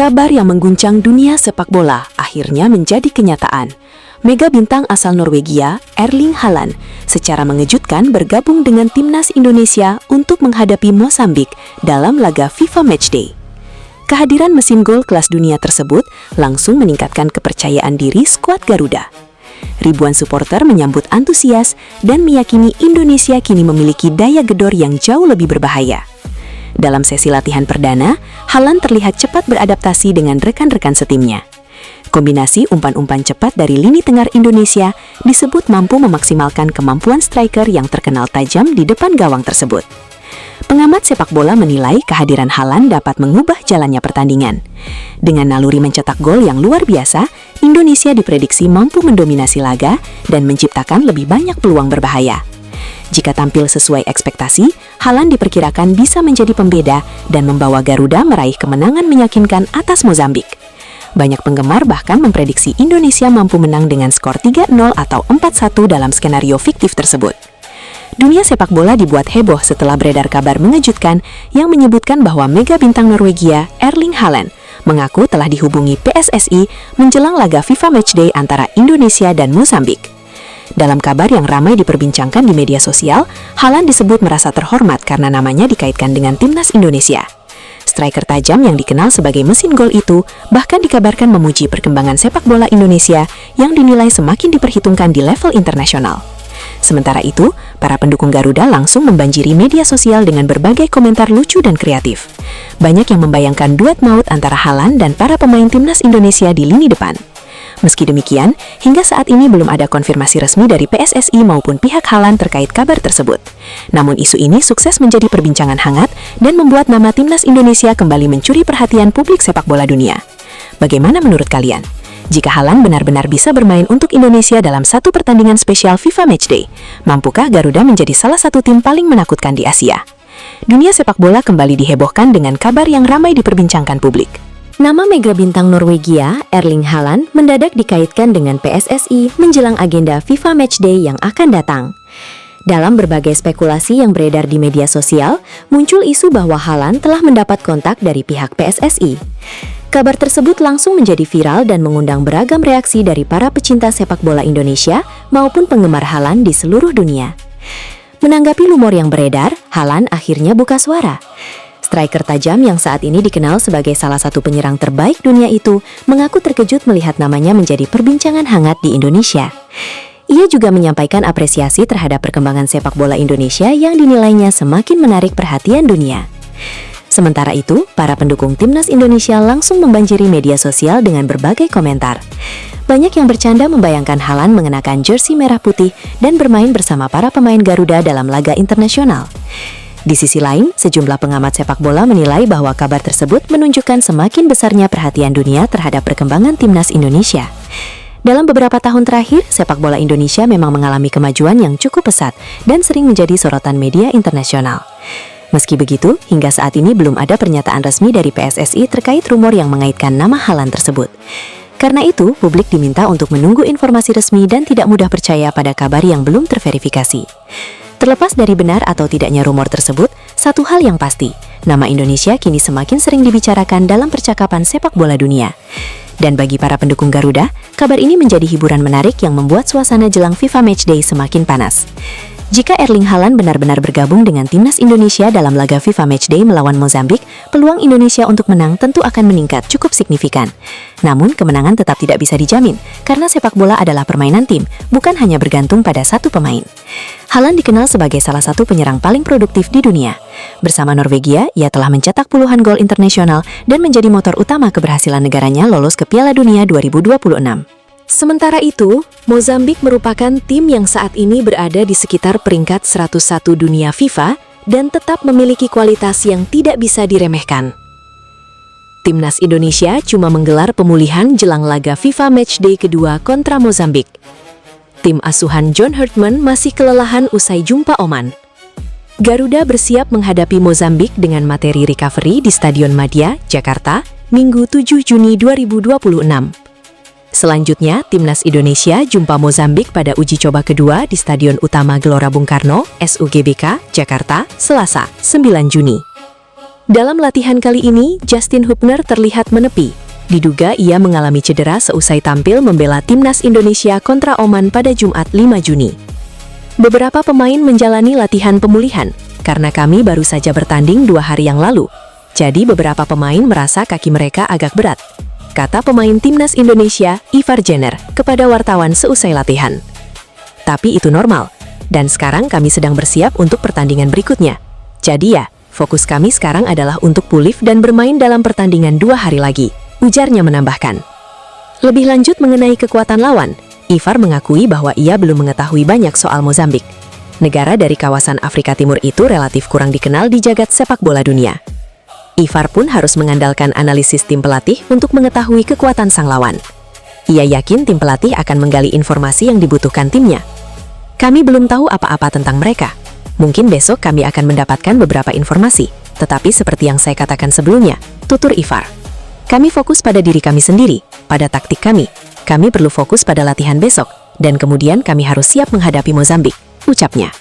Kabar yang mengguncang dunia sepak bola akhirnya menjadi kenyataan. Mega bintang asal Norwegia, Erling Haaland, secara mengejutkan bergabung dengan timnas Indonesia untuk menghadapi Mozambik dalam laga FIFA Matchday. Kehadiran mesin gol kelas dunia tersebut langsung meningkatkan kepercayaan diri skuad Garuda. Ribuan supporter menyambut antusias dan meyakini Indonesia kini memiliki daya gedor yang jauh lebih berbahaya. Dalam sesi latihan perdana, Haaland terlihat cepat beradaptasi dengan rekan-rekan setimnya. Kombinasi umpan-umpan cepat dari lini tengah Indonesia disebut mampu memaksimalkan kemampuan striker yang terkenal tajam di depan gawang tersebut. Pengamat sepak bola menilai kehadiran Haaland dapat mengubah jalannya pertandingan. Dengan naluri mencetak gol yang luar biasa, Indonesia diprediksi mampu mendominasi laga dan menciptakan lebih banyak peluang berbahaya. Jika tampil sesuai ekspektasi, Haaland diperkirakan bisa menjadi pembeda dan membawa Garuda meraih kemenangan meyakinkan atas Mozambik. Banyak penggemar bahkan memprediksi Indonesia mampu menang dengan skor 3-0 atau 4-1 dalam skenario fiktif tersebut. Dunia sepak bola dibuat heboh setelah beredar kabar mengejutkan yang menyebutkan bahwa mega bintang Norwegia, Erling Haaland, mengaku telah dihubungi PSSI menjelang laga FIFA Matchday antara Indonesia dan Mozambik. Dalam kabar yang ramai diperbincangkan di media sosial, Haaland disebut merasa terhormat karena namanya dikaitkan dengan timnas Indonesia. Striker tajam yang dikenal sebagai mesin gol itu bahkan dikabarkan memuji perkembangan sepak bola Indonesia yang dinilai semakin diperhitungkan di level internasional. Sementara itu, para pendukung Garuda langsung membanjiri media sosial dengan berbagai komentar lucu dan kreatif. Banyak yang membayangkan duet maut antara Haaland dan para pemain timnas Indonesia di lini depan. Meski demikian, hingga saat ini belum ada konfirmasi resmi dari PSSI maupun pihak Haaland terkait kabar tersebut. Namun isu ini sukses menjadi perbincangan hangat dan membuat nama timnas Indonesia kembali mencuri perhatian publik sepak bola dunia. Bagaimana menurut kalian? Jika Haaland benar-benar bisa bermain untuk Indonesia dalam satu pertandingan spesial FIFA Matchday, mampukah Garuda menjadi salah satu tim paling menakutkan di Asia? Dunia sepak bola kembali dihebohkan dengan kabar yang ramai diperbincangkan publik. Nama mega bintang Norwegia, Erling Haaland, mendadak dikaitkan dengan PSSI menjelang agenda FIFA Matchday yang akan datang. Dalam berbagai spekulasi yang beredar di media sosial, muncul isu bahwa Haaland telah mendapat kontak dari pihak PSSI. Kabar tersebut langsung menjadi viral dan mengundang beragam reaksi dari para pecinta sepak bola Indonesia maupun penggemar Haaland di seluruh dunia. Menanggapi rumor yang beredar, Haaland akhirnya buka suara. Striker tajam yang saat ini dikenal sebagai salah satu penyerang terbaik dunia itu mengaku terkejut melihat namanya menjadi perbincangan hangat di Indonesia. Ia juga menyampaikan apresiasi terhadap perkembangan sepak bola Indonesia yang dinilainya semakin menarik perhatian dunia. Sementara itu, para pendukung timnas Indonesia langsung membanjiri media sosial dengan berbagai komentar. Banyak yang bercanda membayangkan Haaland mengenakan jersey merah putih dan bermain bersama para pemain Garuda dalam laga internasional. Di sisi lain, sejumlah pengamat sepak bola menilai bahwa kabar tersebut menunjukkan semakin besarnya perhatian dunia terhadap perkembangan timnas Indonesia. Dalam beberapa tahun terakhir, sepak bola Indonesia memang mengalami kemajuan yang cukup pesat dan sering menjadi sorotan media internasional. Meski begitu, hingga saat ini belum ada pernyataan resmi dari PSSI terkait rumor yang mengaitkan nama Haaland tersebut. Karena itu, publik diminta untuk menunggu informasi resmi dan tidak mudah percaya pada kabar yang belum terverifikasi. Terlepas dari benar atau tidaknya rumor tersebut, satu hal yang pasti, nama Indonesia kini semakin sering dibicarakan dalam percakapan sepak bola dunia. Dan bagi para pendukung Garuda, kabar ini menjadi hiburan menarik yang membuat suasana jelang FIFA Matchday semakin panas. Jika Erling Haaland benar-benar bergabung dengan timnas Indonesia dalam laga FIFA Matchday melawan Mozambik, peluang Indonesia untuk menang tentu akan meningkat cukup signifikan. Namun, kemenangan tetap tidak bisa dijamin, karena sepak bola adalah permainan tim, bukan hanya bergantung pada satu pemain. Haaland dikenal sebagai salah satu penyerang paling produktif di dunia. Bersama Norwegia, ia telah mencetak puluhan gol internasional dan menjadi motor utama keberhasilan negaranya lolos ke Piala Dunia 2026. Sementara itu, Mozambik merupakan tim yang saat ini berada di sekitar peringkat 101 dunia FIFA dan tetap memiliki kualitas yang tidak bisa diremehkan. Timnas Indonesia cuma menggelar pemulihan jelang laga FIFA Matchday kedua kontra Mozambik. Tim asuhan John Herdman masih kelelahan usai jumpa Oman. Garuda bersiap menghadapi Mozambik dengan materi recovery di Stadion Madia, Jakarta, Minggu 7 Juni 2026. Selanjutnya, timnas Indonesia jumpa Mozambik pada uji coba kedua di Stadion Utama Gelora Bung Karno, SUGBK, Jakarta, Selasa, 9 Juni. Dalam latihan kali ini, Justin Hubner terlihat menepi. Diduga ia mengalami cedera seusai tampil membela timnas Indonesia kontra Oman pada Jumat 5 Juni. Beberapa pemain menjalani latihan pemulihan, karena kami baru saja bertanding 2 hari yang lalu. Jadi beberapa pemain merasa kaki mereka agak berat, kata pemain timnas Indonesia, Ivar Jenner, kepada wartawan seusai latihan. Tapi itu normal, dan sekarang kami sedang bersiap untuk pertandingan berikutnya. Jadi ya, fokus kami sekarang adalah untuk pulih dan bermain dalam pertandingan 2 hari lagi, ujarnya menambahkan. Lebih lanjut mengenai kekuatan lawan, Ivar mengakui bahwa ia belum mengetahui banyak soal Mozambik. Negara dari kawasan Afrika Timur itu relatif kurang dikenal di jagat sepak bola dunia. Ivar pun harus mengandalkan analisis tim pelatih untuk mengetahui kekuatan sang lawan. Ia yakin tim pelatih akan menggali informasi yang dibutuhkan timnya. Kami belum tahu apa-apa tentang mereka. Mungkin besok kami akan mendapatkan beberapa informasi, tetapi seperti yang saya katakan sebelumnya, tutur Ivar. Kami fokus pada diri kami sendiri, pada taktik kami. Kami perlu fokus pada latihan besok, dan kemudian kami harus siap menghadapi Mozambik, ucapnya.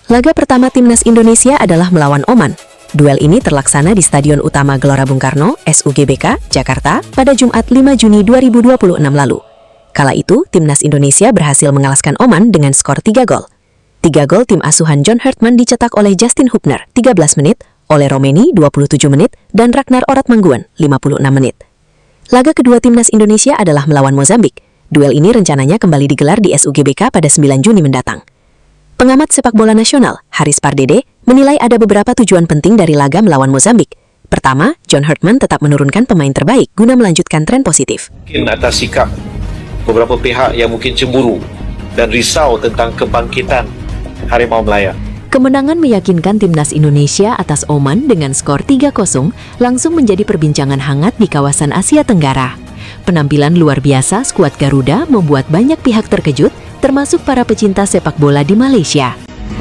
Laga pertama timnas Indonesia adalah melawan Oman. Duel ini terlaksana di Stadion Utama Gelora Bung Karno, SUGBK, Jakarta, pada Jumat 5 Juni 2026 lalu. Kala itu, timnas Indonesia berhasil mengalahkan Oman dengan skor 3 gol. 3 gol tim asuhan John Hartman dicetak oleh Justin Hubner, 13 menit, oleh Romeni, 27 menit, dan Ragnar Oratmangguan, 56 menit. Laga kedua timnas Indonesia adalah melawan Mozambik. Duel ini rencananya kembali digelar di SUGBK pada 9 Juni mendatang. Pengamat sepak bola nasional, Haris Pardede, menilai ada beberapa tujuan penting dari laga melawan Mozambik. Pertama, John Hartman tetap menurunkan pemain terbaik guna melanjutkan tren positif. Mungkin atas sikap beberapa pihak yang mungkin cemburu dan risau tentang kebangkitan Harimau Melaya. Kemenangan meyakinkan timnas Indonesia atas Oman dengan skor 3-0 langsung menjadi perbincangan hangat di kawasan Asia Tenggara. Penampilan luar biasa skuad Garuda membuat banyak pihak terkejut, termasuk para pecinta sepak bola di Malaysia.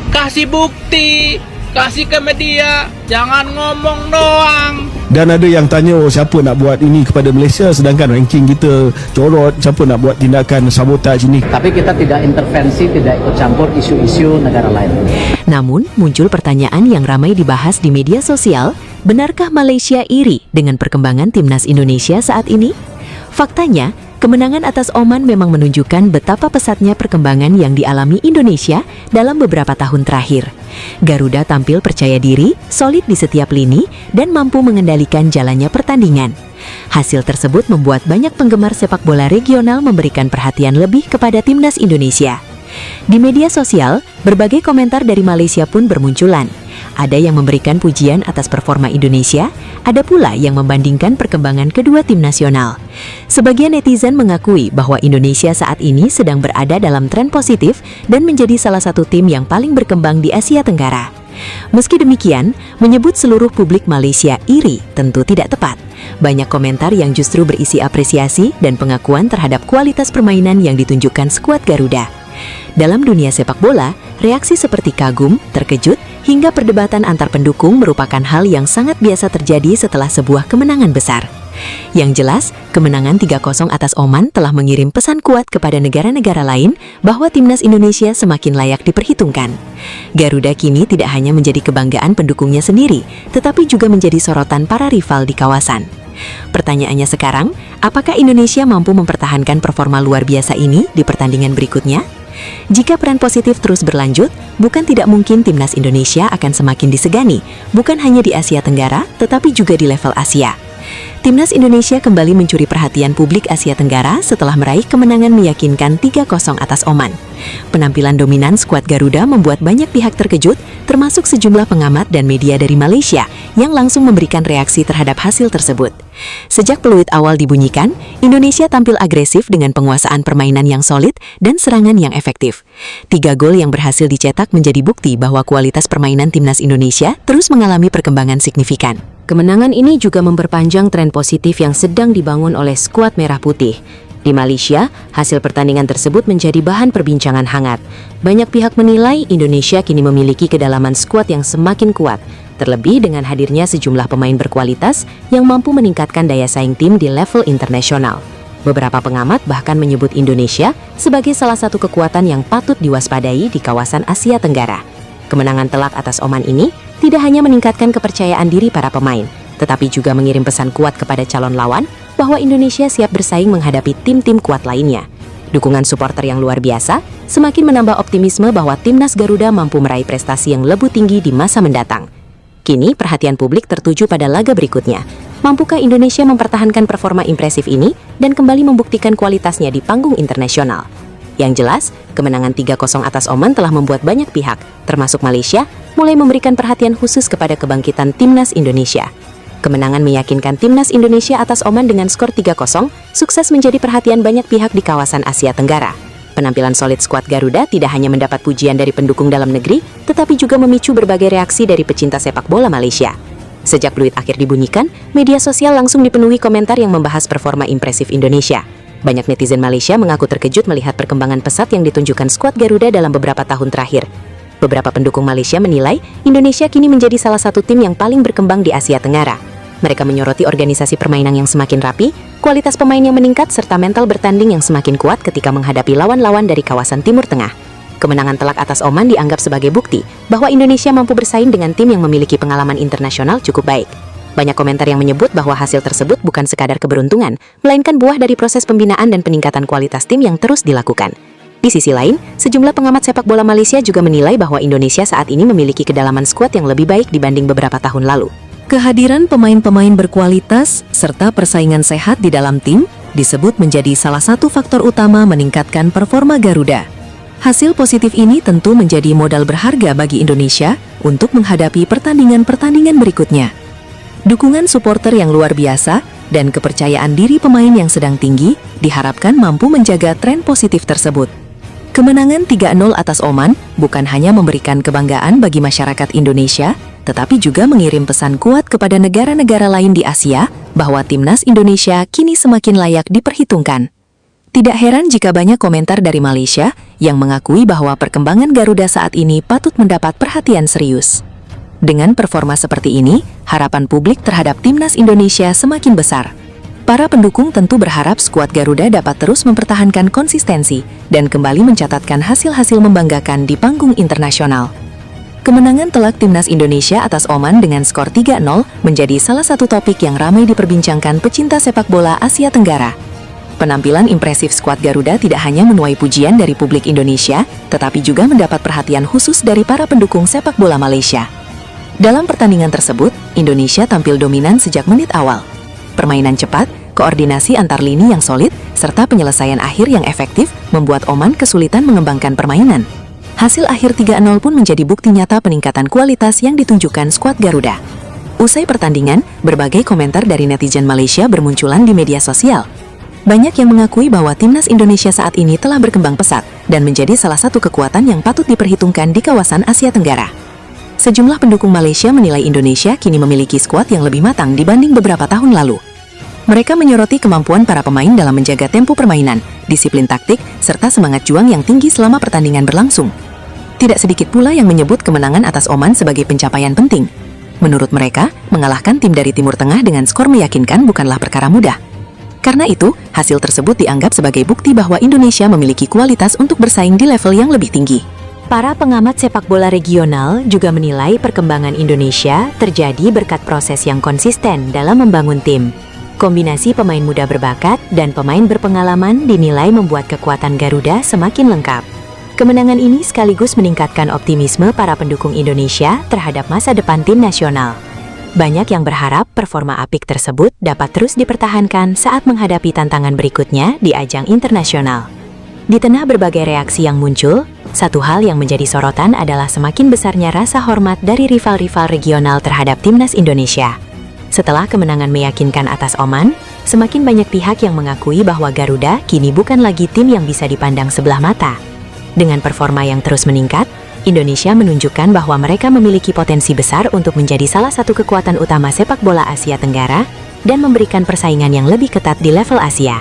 Kasih bukti, kasih ke media, jangan ngomong doang. Dan ada yang tanya, siapa nak buat ini kepada Malaysia sedangkan ranking kita corot, siapa nak buat tindakan sabotaj ini. Tapi kita tidak intervensi, tidak ikut campur isu-isu negara lain. Namun, muncul pertanyaan yang ramai dibahas di media sosial, benarkah Malaysia iri dengan perkembangan timnas Indonesia saat ini? Faktanya, kemenangan atas Oman memang menunjukkan betapa pesatnya perkembangan yang dialami Indonesia dalam beberapa tahun terakhir. Garuda tampil percaya diri, solid di setiap lini, dan mampu mengendalikan jalannya pertandingan. Hasil tersebut membuat banyak penggemar sepak bola regional memberikan perhatian lebih kepada timnas Indonesia. Di media sosial, berbagai komentar dari Malaysia pun bermunculan. Ada yang memberikan pujian atas performa Indonesia, ada pula yang membandingkan perkembangan kedua tim nasional. Sebagian netizen mengakui bahwa Indonesia saat ini sedang berada dalam tren positif dan menjadi salah satu tim yang paling berkembang di Asia Tenggara. Meski demikian, menyebut seluruh publik Malaysia iri tentu tidak tepat. Banyak komentar yang justru berisi apresiasi dan pengakuan terhadap kualitas permainan yang ditunjukkan skuad Garuda. Dalam dunia sepak bola, reaksi seperti kagum, terkejut, hingga perdebatan antar pendukung merupakan hal yang sangat biasa terjadi setelah sebuah kemenangan besar. Yang jelas, kemenangan 3-0 atas Oman telah mengirim pesan kuat kepada negara-negara lain bahwa timnas Indonesia semakin layak diperhitungkan. Garuda kini tidak hanya menjadi kebanggaan pendukungnya sendiri, tetapi juga menjadi sorotan para rival di kawasan. Pertanyaannya sekarang, apakah Indonesia mampu mempertahankan performa luar biasa ini di pertandingan berikutnya? Jika peran positif terus berlanjut, bukan tidak mungkin timnas Indonesia akan semakin disegani, bukan hanya di Asia Tenggara, tetapi juga di level Asia. Timnas Indonesia kembali mencuri perhatian publik Asia Tenggara setelah meraih kemenangan meyakinkan 3-0 atas Oman. Penampilan dominan skuad Garuda membuat banyak pihak terkejut, termasuk sejumlah pengamat dan media dari Malaysia yang langsung memberikan reaksi terhadap hasil tersebut. Sejak peluit awal dibunyikan, Indonesia tampil agresif dengan penguasaan permainan yang solid dan serangan yang efektif. 3 gol yang berhasil dicetak menjadi bukti bahwa kualitas permainan timnas Indonesia terus mengalami perkembangan signifikan. Kemenangan ini juga memperpanjang tren positif yang sedang dibangun oleh skuad Merah Putih. Di Malaysia, hasil pertandingan tersebut menjadi bahan perbincangan hangat. Banyak pihak menilai Indonesia kini memiliki kedalaman skuad yang semakin kuat, terlebih dengan hadirnya sejumlah pemain berkualitas yang mampu meningkatkan daya saing tim di level internasional. Beberapa pengamat bahkan menyebut Indonesia sebagai salah satu kekuatan yang patut diwaspadai di kawasan Asia Tenggara. Kemenangan telak atas Oman ini tidak hanya meningkatkan kepercayaan diri para pemain, tetapi juga mengirim pesan kuat kepada calon lawan bahwa Indonesia siap bersaing menghadapi tim-tim kuat lainnya. Dukungan supporter yang luar biasa semakin menambah optimisme bahwa timnas Garuda mampu meraih prestasi yang lebih tinggi di masa mendatang. Kini perhatian publik tertuju pada laga berikutnya. Mampukah Indonesia mempertahankan performa impresif ini dan kembali membuktikan kualitasnya di panggung internasional? Yang jelas, kemenangan 3-0 atas Oman telah membuat banyak pihak, termasuk Malaysia, mulai memberikan perhatian khusus kepada kebangkitan timnas Indonesia. Kemenangan meyakinkan timnas Indonesia atas Oman dengan skor 3-0 sukses menjadi perhatian banyak pihak di kawasan Asia Tenggara. Penampilan solid skuad Garuda tidak hanya mendapat pujian dari pendukung dalam negeri, tetapi juga memicu berbagai reaksi dari pecinta sepak bola Malaysia. Sejak peluit akhir dibunyikan, media sosial langsung dipenuhi komentar yang membahas performa impresif Indonesia. Banyak netizen Malaysia mengaku terkejut melihat perkembangan pesat yang ditunjukkan skuad Garuda dalam beberapa tahun terakhir. Beberapa pendukung Malaysia menilai Indonesia kini menjadi salah satu tim yang paling berkembang di Asia Tenggara. Mereka menyoroti organisasi permainan yang semakin rapi, kualitas pemain yang meningkat, serta mental bertanding yang semakin kuat ketika menghadapi lawan-lawan dari kawasan Timur Tengah. Kemenangan telak atas Oman dianggap sebagai bukti bahwa Indonesia mampu bersaing dengan tim yang memiliki pengalaman internasional cukup baik. Banyak komentar yang menyebut bahwa hasil tersebut bukan sekadar keberuntungan, melainkan buah dari proses pembinaan dan peningkatan kualitas tim yang terus dilakukan. Di sisi lain, sejumlah pengamat sepak bola Malaysia juga menilai bahwa Indonesia saat ini memiliki kedalaman skuad yang lebih baik dibanding beberapa tahun lalu. Kehadiran pemain-pemain berkualitas serta persaingan sehat di dalam tim disebut menjadi salah satu faktor utama meningkatkan performa Garuda. Hasil positif ini tentu menjadi modal berharga bagi Indonesia untuk menghadapi pertandingan-pertandingan berikutnya. Dukungan supporter yang luar biasa dan kepercayaan diri pemain yang sedang tinggi diharapkan mampu menjaga tren positif tersebut. Kemenangan 3-0 atas Oman bukan hanya memberikan kebanggaan bagi masyarakat Indonesia, tetapi juga mengirim pesan kuat kepada negara-negara lain di Asia bahwa timnas Indonesia kini semakin layak diperhitungkan. Tidak heran jika banyak komentar dari Malaysia yang mengakui bahwa perkembangan Garuda saat ini patut mendapat perhatian serius. Dengan performa seperti ini, harapan publik terhadap timnas Indonesia semakin besar. Para pendukung tentu berharap skuad Garuda dapat terus mempertahankan konsistensi dan kembali mencatatkan hasil-hasil membanggakan di panggung internasional. Kemenangan telak timnas Indonesia atas Oman dengan skor 3-0 menjadi salah satu topik yang ramai diperbincangkan pecinta sepak bola Asia Tenggara. Penampilan impresif skuad Garuda tidak hanya menuai pujian dari publik Indonesia, tetapi juga mendapat perhatian khusus dari para pendukung sepak bola Malaysia. Dalam pertandingan tersebut, Indonesia tampil dominan sejak menit awal. Permainan cepat, koordinasi antar lini yang solid, serta penyelesaian akhir yang efektif membuat Oman kesulitan mengembangkan permainan. Hasil akhir 3-0 pun menjadi bukti nyata peningkatan kualitas yang ditunjukkan skuad Garuda. Usai pertandingan, berbagai komentar dari netizen Malaysia bermunculan di media sosial. Banyak yang mengakui bahwa timnas Indonesia saat ini telah berkembang pesat dan menjadi salah satu kekuatan yang patut diperhitungkan di kawasan Asia Tenggara. Sejumlah pendukung Malaysia menilai Indonesia kini memiliki skuad yang lebih matang dibanding beberapa tahun lalu. Mereka menyoroti kemampuan para pemain dalam menjaga tempo permainan, disiplin taktik, serta semangat juang yang tinggi selama pertandingan berlangsung. Tidak sedikit pula yang menyebut kemenangan atas Oman sebagai pencapaian penting. Menurut mereka, mengalahkan tim dari Timur Tengah dengan skor meyakinkan bukanlah perkara mudah. Karena itu, hasil tersebut dianggap sebagai bukti bahwa Indonesia memiliki kualitas untuk bersaing di level yang lebih tinggi. Para pengamat sepak bola regional juga menilai perkembangan Indonesia terjadi berkat proses yang konsisten dalam membangun tim. Kombinasi pemain muda berbakat dan pemain berpengalaman dinilai membuat kekuatan Garuda semakin lengkap. Kemenangan ini sekaligus meningkatkan optimisme para pendukung Indonesia terhadap masa depan tim nasional. Banyak yang berharap performa apik tersebut dapat terus dipertahankan saat menghadapi tantangan berikutnya di ajang internasional. Di tengah berbagai reaksi yang muncul, satu hal yang menjadi sorotan adalah semakin besarnya rasa hormat dari rival-rival regional terhadap timnas Indonesia. Setelah kemenangan meyakinkan atas Oman, semakin banyak pihak yang mengakui bahwa Garuda kini bukan lagi tim yang bisa dipandang sebelah mata. Dengan performa yang terus meningkat, Indonesia menunjukkan bahwa mereka memiliki potensi besar untuk menjadi salah satu kekuatan utama sepak bola Asia Tenggara dan memberikan persaingan yang lebih ketat di level Asia.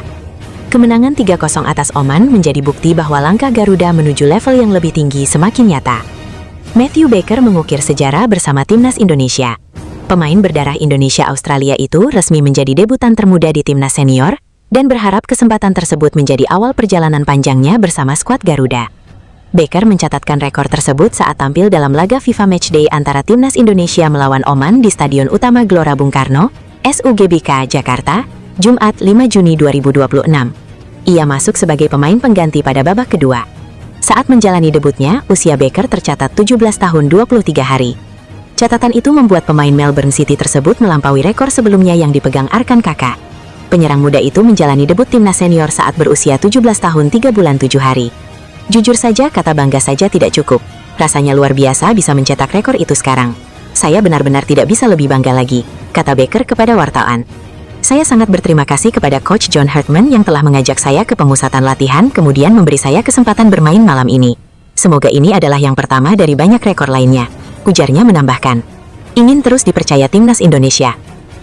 Kemenangan 3-0 atas Oman menjadi bukti bahwa langkah Garuda menuju level yang lebih tinggi semakin nyata. Matthew Baker mengukir sejarah bersama timnas Indonesia. Pemain berdarah Indonesia-Australia itu resmi menjadi debutan termuda di timnas senior dan berharap kesempatan tersebut menjadi awal perjalanan panjangnya bersama skuad Garuda. Becker mencatatkan rekor tersebut saat tampil dalam laga FIFA Matchday antara Timnas Indonesia melawan Oman di Stadion Utama Gelora Bung Karno, SUGBK, Jakarta, Jumat 5 Juni 2026. Ia masuk sebagai pemain pengganti pada babak kedua. Saat menjalani debutnya, usia Becker tercatat 17 tahun 23 hari. Catatan itu membuat pemain Melbourne City tersebut melampaui rekor sebelumnya yang dipegang Arkan Kakak. Penyerang muda itu menjalani debut timnas senior saat berusia 17 tahun 3 bulan 7 hari. Jujur saja, kata bangga saja tidak cukup. Rasanya luar biasa bisa mencetak rekor itu sekarang. Saya benar-benar tidak bisa lebih bangga lagi, kata Becker kepada wartawan. Saya sangat berterima kasih kepada Coach John Hartman yang telah mengajak saya ke pemusatan latihan kemudian memberi saya kesempatan bermain malam ini. Semoga ini adalah yang pertama dari banyak rekor lainnya, ujarnya menambahkan. Ingin terus dipercaya timnas Indonesia.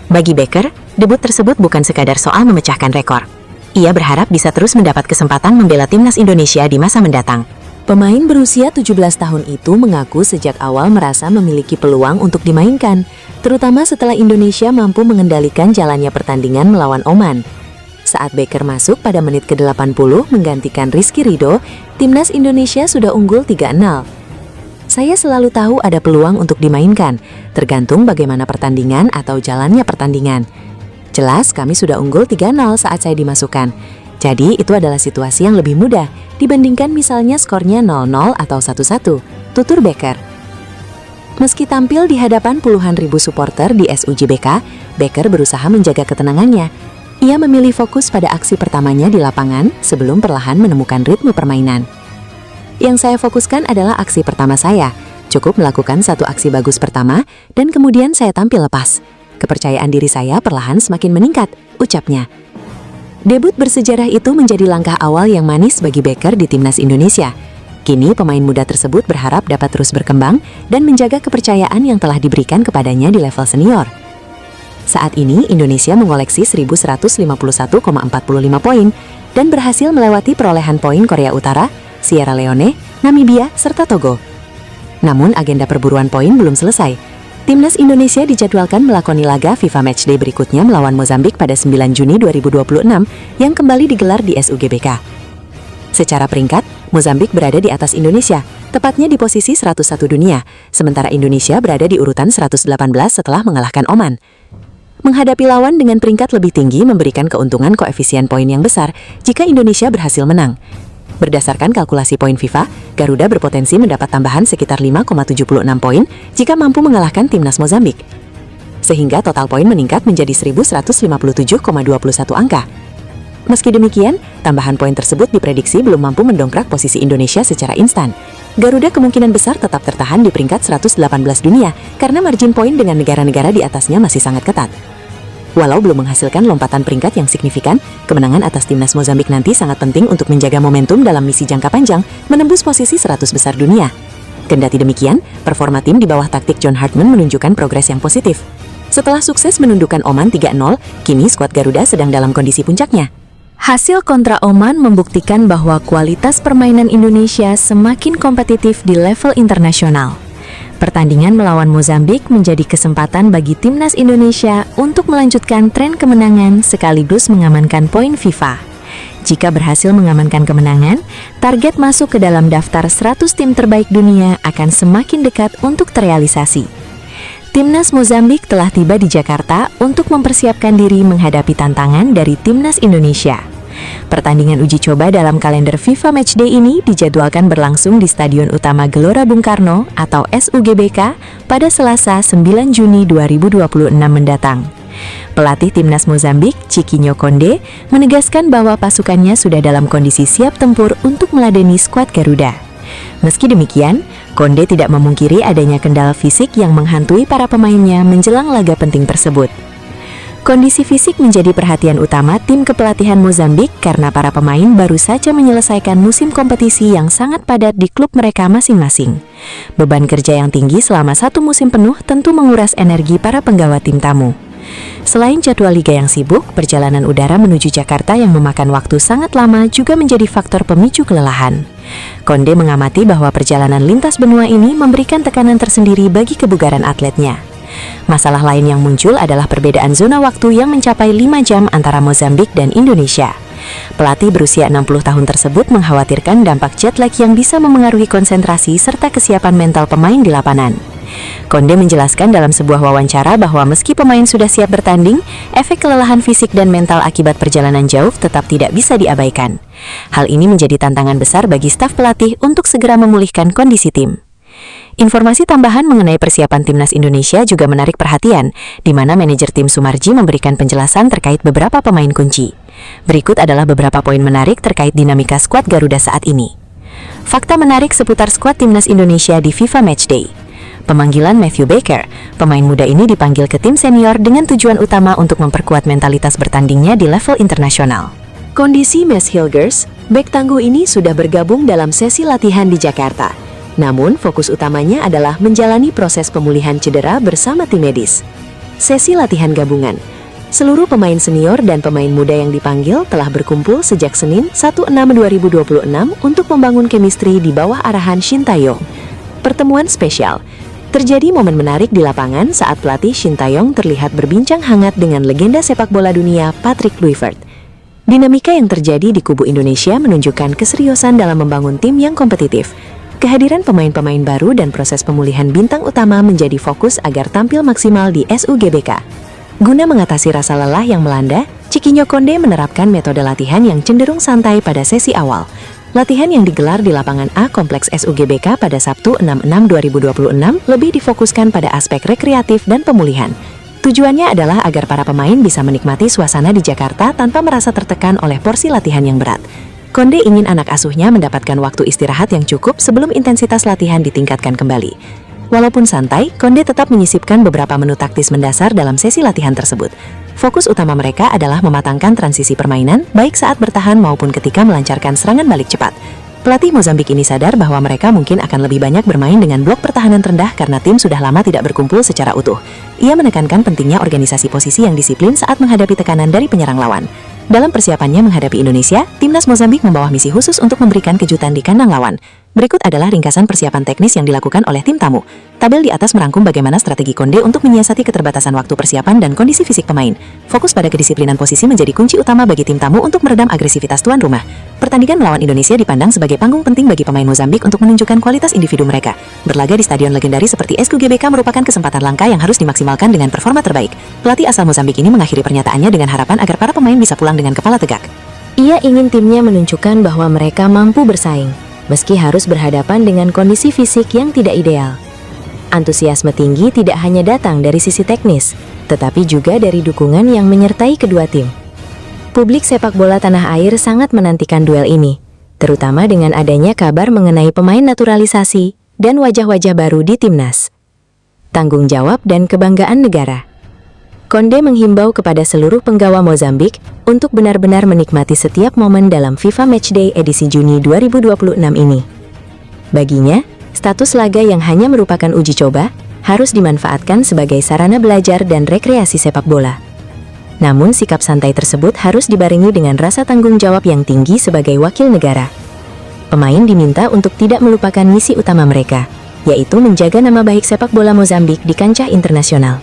Bagi Becker, debut tersebut bukan sekadar soal memecahkan rekor. Ia berharap bisa terus mendapat kesempatan membela timnas Indonesia di masa mendatang. Pemain berusia 17 tahun itu mengaku sejak awal merasa memiliki peluang untuk dimainkan, terutama setelah Indonesia mampu mengendalikan jalannya pertandingan melawan Oman. Saat Becker masuk pada menit ke-80 menggantikan Rizky Ridho, timnas Indonesia sudah unggul 3-0. Saya selalu tahu ada peluang untuk dimainkan, tergantung bagaimana pertandingan atau jalannya pertandingan. Jelas kami sudah unggul 3-0 saat saya dimasukkan. Jadi itu adalah situasi yang lebih mudah dibandingkan misalnya skornya 0-0 atau 1-1, tutur Becker. Meski tampil di hadapan puluhan ribu supporter di SUGBK, Becker berusaha menjaga ketenangannya. Ia memilih fokus pada aksi pertamanya di lapangan sebelum perlahan menemukan ritme permainan. Yang saya fokuskan adalah aksi pertama saya. Cukup melakukan satu aksi bagus pertama dan kemudian saya tampil lepas. Kepercayaan diri saya perlahan semakin meningkat, ucapnya. Debut bersejarah itu menjadi langkah awal yang manis bagi Becker di timnas Indonesia. Kini pemain muda tersebut berharap dapat terus berkembang dan menjaga kepercayaan yang telah diberikan kepadanya di level senior. Saat ini Indonesia mengoleksi 1151,45 poin dan berhasil melewati perolehan poin Korea Utara, Sierra Leone, Namibia, serta Togo. Namun agenda perburuan poin belum selesai. Timnas Indonesia dijadwalkan melakoni laga FIFA Matchday berikutnya melawan Mozambik pada 9 Juni 2026 yang kembali digelar di SUGBK. Secara peringkat, Mozambik berada di atas Indonesia, tepatnya di posisi 101 dunia, sementara Indonesia berada di urutan 118 setelah mengalahkan Oman. Menghadapi lawan dengan peringkat lebih tinggi memberikan keuntungan koefisien poin yang besar jika Indonesia berhasil menang. Berdasarkan kalkulasi poin FIFA, Garuda berpotensi mendapat tambahan sekitar 5,76 poin jika mampu mengalahkan timnas Mozambik. Sehingga total poin meningkat menjadi 1157,21 angka. Meski demikian, tambahan poin tersebut diprediksi belum mampu mendongkrak posisi Indonesia secara instan. Garuda kemungkinan besar tetap tertahan di peringkat 118 dunia karena margin poin dengan negara-negara di atasnya masih sangat ketat. Walau belum menghasilkan lompatan peringkat yang signifikan, kemenangan atas timnas Mozambik nanti sangat penting untuk menjaga momentum dalam misi jangka panjang menembus posisi 100 besar dunia. Kendati demikian, performa tim di bawah taktik John Hartman menunjukkan progres yang positif. Setelah sukses menundukkan Oman 3-0, kini skuad Garuda sedang dalam kondisi puncaknya. Hasil kontra Oman membuktikan bahwa kualitas permainan Indonesia semakin kompetitif di level internasional. Pertandingan melawan Mozambik menjadi kesempatan bagi timnas Indonesia untuk melanjutkan tren kemenangan sekaligus mengamankan poin FIFA. Jika berhasil mengamankan kemenangan, target masuk ke dalam daftar 100 tim terbaik dunia akan semakin dekat untuk terrealisasi. Timnas Mozambik telah tiba di Jakarta untuk mempersiapkan diri menghadapi tantangan dari timnas Indonesia. Pertandingan uji coba dalam kalender FIFA Matchday ini dijadwalkan berlangsung di Stadion Utama Gelora Bung Karno atau SUGBK pada Selasa 9 Juni 2026 mendatang. Pelatih timnas Mozambik, Chiquinho Conde, menegaskan bahwa pasukannya sudah dalam kondisi siap tempur untuk meladeni skuad Garuda. Meski demikian, Conde tidak memungkiri adanya kendala fisik yang menghantui para pemainnya menjelang laga penting tersebut. Kondisi fisik menjadi perhatian utama tim kepelatihan Mozambik karena para pemain baru saja menyelesaikan musim kompetisi yang sangat padat di klub mereka masing-masing. Beban kerja yang tinggi selama satu musim penuh tentu menguras energi para penggawa tim tamu. Selain jadwal liga yang sibuk, perjalanan udara menuju Jakarta yang memakan waktu sangat lama juga menjadi faktor pemicu kelelahan. Conde mengamati bahwa perjalanan lintas benua ini memberikan tekanan tersendiri bagi kebugaran atletnya. Masalah lain yang muncul adalah perbedaan zona waktu yang mencapai 5 jam antara Mozambik dan Indonesia. Pelatih berusia 60 tahun tersebut mengkhawatirkan dampak jet lag yang bisa memengaruhi konsentrasi serta kesiapan mental pemain di lapangan. Conde menjelaskan dalam sebuah wawancara bahwa meski pemain sudah siap bertanding, efek kelelahan fisik dan mental akibat perjalanan jauh tetap tidak bisa diabaikan. Hal ini menjadi tantangan besar bagi staf pelatih untuk segera memulihkan kondisi tim. Informasi tambahan mengenai persiapan timnas Indonesia juga menarik perhatian, di mana manajer tim Sumarji memberikan penjelasan terkait beberapa pemain kunci. Berikut adalah beberapa poin menarik terkait dinamika skuad Garuda saat ini. Fakta menarik seputar skuad timnas Indonesia di FIFA Matchday. Pemanggilan Matthew Baker, pemain muda ini dipanggil ke tim senior dengan tujuan utama untuk memperkuat mentalitas bertandingnya di level internasional. Kondisi Mes Hilgers, bek tangguh ini sudah bergabung dalam sesi latihan di Jakarta. Namun, fokus utamanya adalah menjalani proses pemulihan cedera bersama tim medis. Sesi latihan gabungan. Seluruh pemain senior dan pemain muda yang dipanggil telah berkumpul sejak Senin 1/6/2026 untuk membangun chemistry di bawah arahan Shin Tae-yong. Pertemuan spesial. Terjadi momen menarik di lapangan saat pelatih Shin Tae-yong terlihat berbincang hangat dengan legenda sepak bola dunia Patrick Kluivert. Dinamika yang terjadi di kubu Indonesia menunjukkan keseriusan dalam membangun tim yang kompetitif. Kehadiran pemain-pemain baru dan proses pemulihan bintang utama menjadi fokus agar tampil maksimal di SUGBK. Guna mengatasi rasa lelah yang melanda, Chiquinho Conde menerapkan metode latihan yang cenderung santai pada sesi awal. Latihan yang digelar di lapangan A Kompleks SUGBK pada Sabtu 6/6/2026 lebih difokuskan pada aspek rekreatif dan pemulihan. Tujuannya adalah agar para pemain bisa menikmati suasana di Jakarta tanpa merasa tertekan oleh porsi latihan yang berat. Conde ingin anak asuhnya mendapatkan waktu istirahat yang cukup sebelum intensitas latihan ditingkatkan kembali. Walaupun santai, Conde tetap menyisipkan beberapa menu taktis mendasar dalam sesi latihan tersebut. Fokus utama mereka adalah mematangkan transisi permainan, baik saat bertahan maupun ketika melancarkan serangan balik cepat. Pelatih Mozambik ini sadar bahwa mereka mungkin akan lebih banyak bermain dengan blok pertahanan rendah karena tim sudah lama tidak berkumpul secara utuh. Ia menekankan pentingnya organisasi posisi yang disiplin saat menghadapi tekanan dari penyerang lawan. Dalam persiapannya menghadapi Indonesia, timnas Mozambik membawa misi khusus untuk memberikan kejutan di kandang lawan. Berikut adalah ringkasan persiapan teknis yang dilakukan oleh tim tamu. Tabel di atas merangkum bagaimana strategi Conde untuk menyiasati keterbatasan waktu persiapan dan kondisi fisik pemain. Fokus pada kedisiplinan posisi menjadi kunci utama bagi tim tamu untuk meredam agresivitas tuan rumah. Pertandingan melawan Indonesia dipandang sebagai panggung penting bagi pemain Mozambik untuk menunjukkan kualitas individu mereka. Berlaga di stadion legendaris seperti SUGBK merupakan kesempatan langka yang harus dimaksimalkan dengan performa terbaik. Pelatih asal Mozambik ini mengakhiri pernyataannya dengan harapan agar para pemain bisa pulang dengan kepala tegak. Ia ingin timnya menunjukkan bahwa mereka mampu bersaing, meski harus berhadapan dengan kondisi fisik yang tidak ideal. Antusiasme tinggi tidak hanya datang dari sisi teknis, tetapi juga dari dukungan yang menyertai kedua tim. Publik sepak bola tanah air sangat menantikan duel ini, terutama dengan adanya kabar mengenai pemain naturalisasi dan wajah-wajah baru di timnas. Tanggung jawab dan kebanggaan negara. Conde menghimbau kepada seluruh penggawa Mozambik untuk benar-benar menikmati setiap momen dalam FIFA Matchday edisi Juni 2026 ini. Baginya, status laga yang hanya merupakan uji coba harus dimanfaatkan sebagai sarana belajar dan rekreasi sepak bola. Namun sikap santai tersebut harus dibarengi dengan rasa tanggung jawab yang tinggi sebagai wakil negara. Pemain diminta untuk tidak melupakan misi utama mereka, yaitu menjaga nama baik sepak bola Mozambik di kancah internasional.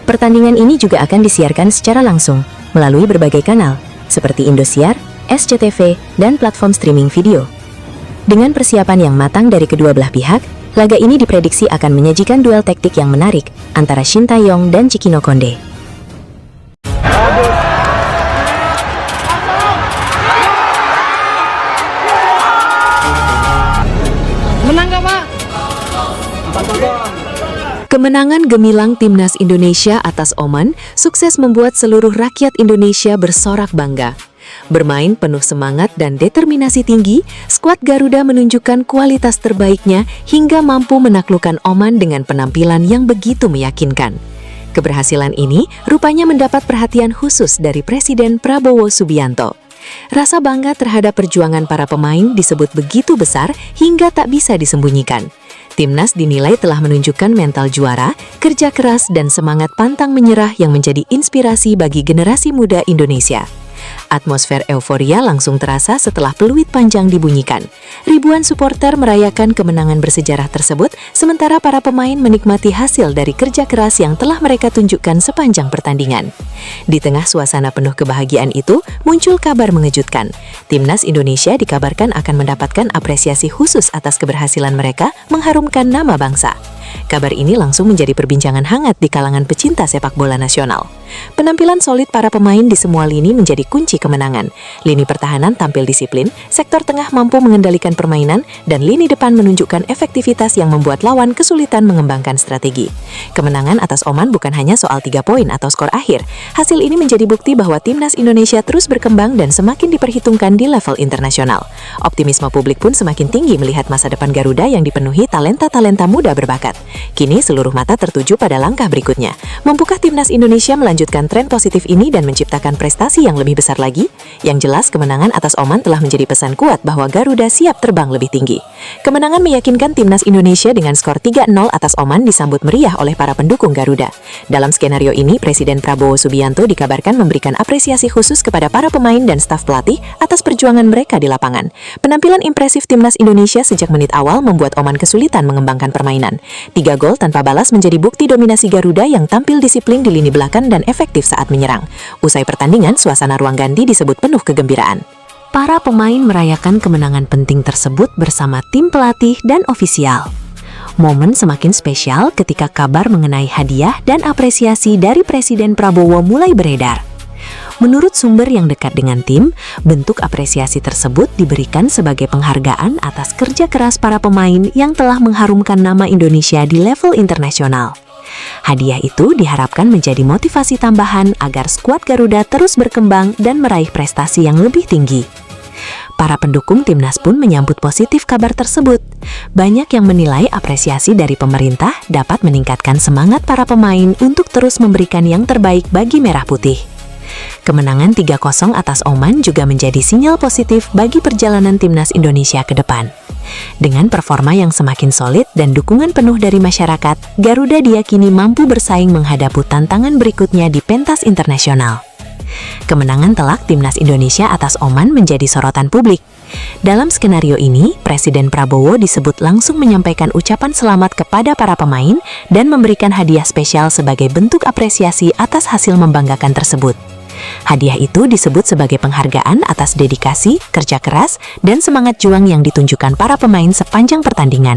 Pertandingan ini juga akan disiarkan secara langsung melalui berbagai kanal, seperti Indosiar, SCTV, dan platform streaming video. Dengan persiapan yang matang dari kedua belah pihak, laga ini diprediksi akan menyajikan duel taktik yang menarik antara Shin Tae-yong dan Chiquinho Conde. Kemenangan gemilang timnas Indonesia atas Oman sukses membuat seluruh rakyat Indonesia bersorak bangga. Bermain penuh semangat dan determinasi tinggi, skuad Garuda menunjukkan kualitas terbaiknya hingga mampu menaklukkan Oman dengan penampilan yang begitu meyakinkan. Keberhasilan ini rupanya mendapat perhatian khusus dari Presiden Prabowo Subianto. Rasa bangga terhadap perjuangan para pemain disebut begitu besar hingga tak bisa disembunyikan. Timnas dinilai telah menunjukkan mental juara, kerja keras, dan semangat pantang menyerah yang menjadi inspirasi bagi generasi muda Indonesia. Atmosfer euforia langsung terasa setelah peluit panjang dibunyikan. Ribuan supporter merayakan kemenangan bersejarah tersebut, sementara para pemain menikmati hasil dari kerja keras yang telah mereka tunjukkan sepanjang pertandingan. Di tengah suasana penuh kebahagiaan itu, muncul kabar mengejutkan. Timnas Indonesia dikabarkan akan mendapatkan apresiasi khusus atas keberhasilan mereka mengharumkan nama bangsa. Kabar ini langsung menjadi perbincangan hangat di kalangan pecinta sepak bola nasional. Penampilan solid para pemain di semua lini menjadi kunci kemenangan. Lini pertahanan tampil disiplin, sektor tengah mampu mengendalikan permainan, dan lini depan menunjukkan efektivitas yang membuat lawan kesulitan mengembangkan strategi. Kemenangan atas Oman bukan hanya soal 3 poin atau skor akhir. Hasil ini menjadi bukti bahwa Timnas Indonesia terus berkembang dan semakin diperhitungkan di level internasional. Optimisme publik pun semakin tinggi melihat masa depan Garuda yang dipenuhi talenta-talenta muda berbakat. Kini seluruh mata tertuju pada langkah berikutnya. Mampukah Timnas Indonesia melanjutkan tren positif ini dan menciptakan prestasi yang lebih besar lagi? Yang jelas, kemenangan atas Oman telah menjadi pesan kuat bahwa Garuda siap terbang lebih tinggi. Kemenangan meyakinkan Timnas Indonesia dengan skor 3-0 atas Oman disambut meriah oleh para pendukung Garuda. Dalam skenario ini, Presiden Prabowo Subianto dikabarkan memberikan apresiasi khusus kepada para pemain dan staf pelatih atas perjuangan mereka di lapangan. Penampilan impresif Timnas Indonesia sejak menit awal membuat Oman kesulitan mengembangkan permainan. 3 gol tanpa balas menjadi bukti dominasi Garuda yang tampil disiplin di lini belakang dan efektif saat menyerang. Usai pertandingan, suasana ruang ganti disebut penuh kegembiraan. Para pemain merayakan kemenangan penting tersebut bersama tim pelatih dan ofisial. Momen semakin spesial ketika kabar mengenai hadiah dan apresiasi dari Presiden Prabowo mulai beredar. Menurut sumber yang dekat dengan tim, bentuk apresiasi tersebut diberikan sebagai penghargaan atas kerja keras para pemain yang telah mengharumkan nama Indonesia di level internasional. Hadiah itu diharapkan menjadi motivasi tambahan agar skuad Garuda terus berkembang dan meraih prestasi yang lebih tinggi. Para pendukung Timnas pun menyambut positif kabar tersebut. Banyak yang menilai apresiasi dari pemerintah dapat meningkatkan semangat para pemain untuk terus memberikan yang terbaik bagi Merah Putih. Kemenangan 3-0 atas Oman juga menjadi sinyal positif bagi perjalanan Timnas Indonesia ke depan. Dengan performa yang semakin solid dan dukungan penuh dari masyarakat, Garuda diyakini mampu bersaing menghadapi tantangan berikutnya di pentas internasional. Kemenangan telak Timnas Indonesia atas Oman menjadi sorotan publik. Dalam skenario ini, Presiden Prabowo disebut langsung menyampaikan ucapan selamat kepada para pemain dan memberikan hadiah spesial sebagai bentuk apresiasi atas hasil membanggakan tersebut. Hadiah itu disebut sebagai penghargaan atas dedikasi, kerja keras, dan semangat juang yang ditunjukkan para pemain sepanjang pertandingan.